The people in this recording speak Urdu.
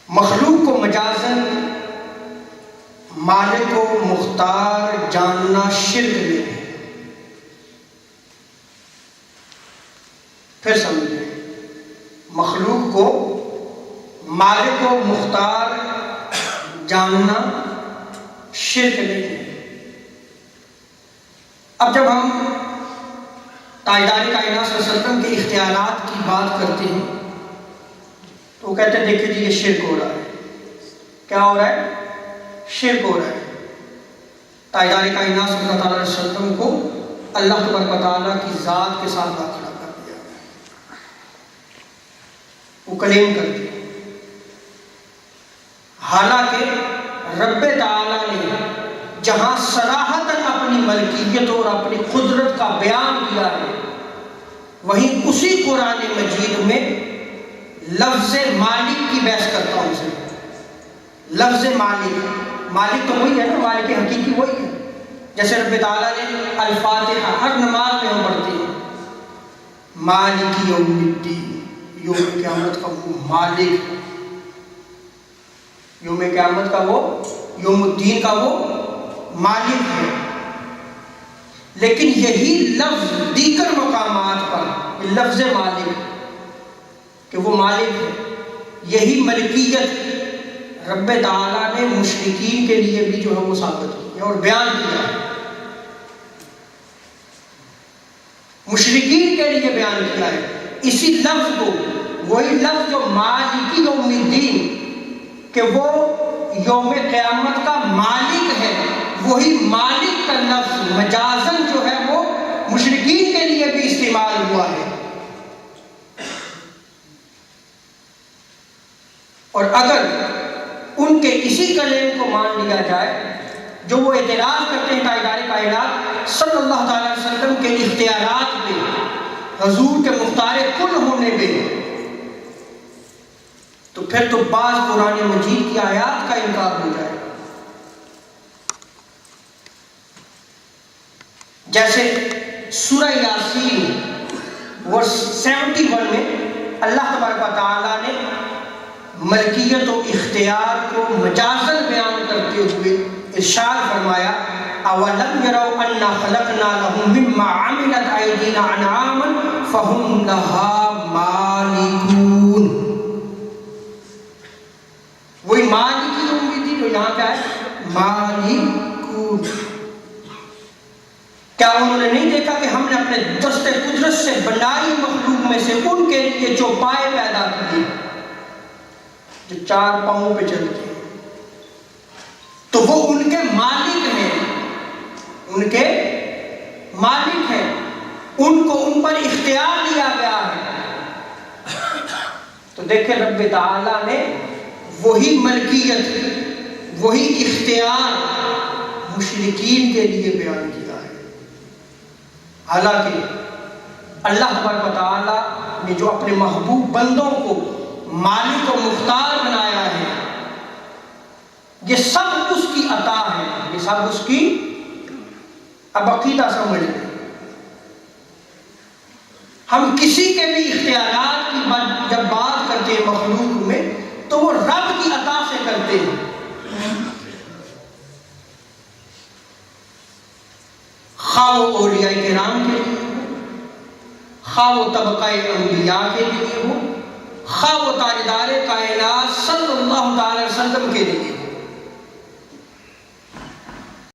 مخلوق کو مجازن مالک و مختار جاننا شرک نہیں ہے۔ پھر سمجھیں، مخلوق کو مالک و مختار جاننا شرک نہیں ہے۔ اب جب ہم تاجدار کائنات صلی اللہ علیہ وسلم کے اختیارات کی بات کرتے ہیں تو وہ کہتے ہیں دیکھیں جی یہ شرک ہو رہا ہے۔ کیا ہو رہا ہے؟ شرک ہو رہا ہے۔ تاجدار کائنات صلی اللہ علیہ وسلم کو اللہ تبارک و تعالیٰ کی ذات کے ساتھ داخلہ کر دیا گیا، وہ کلیم کرتے ہیں، حالانکہ رب تعالیٰ نے جہاں صراحتاً اپنی ملکیت اور اپنی قدرت کا بیان کیا ہے، وہیں اسی قرآن مجید میں لفظ مالک کی بحث کرتا ہوں سے۔ لفظ مالک تو وہی ہے نا، مالک حقیقی وہی ہے۔ جیسے رب تعالیٰ نے الفاتحہ ہر نماز میں ہم پڑھتے ہیں، مالک یوم الدین، یوم قیامت کا وہ مالک، یوم قیامت کا وہ، یوم الدین کا وہ مالک ہے۔ لیکن یہی لفظ دیگر مقامات پر لفظ مالک کہ وہ مالک ہے، یہی ملکیت رب تعالیٰ نے مشرکین کے لیے بھی جو ہے وہ ثابت کی اور بیان کیا ہے، مشرکین کے لیے بیان کیا ہے۔ اسی لفظ کو، وہی لفظ جو مالک یوم الدین کہ وہ یوم قیامت کا مالک ہے، وہی مالک کا لفظ مجازن جو ہے وہ مشرکین کے لیے بھی استعمال ہوا ہے۔ اور اگر ان کے اسی کلیم کو مان لیا جائے جو وہ اعتراض کرتے ہیں تاجدار کائنات صلی اللہ تعالی علیہ وسلم کے اختیارات پہ، حضور کے مختار کل ہونے پہ، تو پھر تو بعض قرآن مجید کی آیات کا انکار ہو جائے۔ جیسے سورہ یاسین ورس 71 میں اللہ تبارک و تعالیٰ نے ملکیت و اختیار کو مجازن بیان کرتے ہوئے ارشاد فرمایا اولم یروا انا خلقنا لهم مما عملت ایدینا انعاما فهم لها مالکون۔ وہی مالک کی امیدی جو یہاں پہ ہے مالکون۔ کیا انہوں نے نہیں دیکھا کہ ہم نے اپنے دست قدرت سے بنائی مخلوق میں سے ان کے لیے چوپائے پیدا کیے جو 4 پاؤں پہ چلتے ہیں، تو وہ ان کے مالک ہیں، ان کے مالک ہیں، ان کو ان پر اختیار دیا گیا ہے۔ تو دیکھیں رب تعالیٰ نے وہی ملکیت، وہی اختیار مشرکین کے لیے بیان کیا ہے، حالانکہ اللہ تبارک و تعالیٰ نے جو اپنے محبوب بندوں کو مالک و مختار بنایا ہے، یہ سب اس کی عطا ہے، یہ سب اس کی۔ اب عقیدہ سمجھ لیں، ہم کسی کے بھی اختیارات کی جب بات کرتے ہیں مخلوق میں تو وہ رب کی عطا سے کرتے ہیں۔ خواہ وہ اولیاء کرام کے لیے ہو، خواہ وہ طبقہ انبیاء کے لیے ہو، خواہ وہ تاجدار کائنات صلی اللہ تعالی وسلم کے لیے ہو۔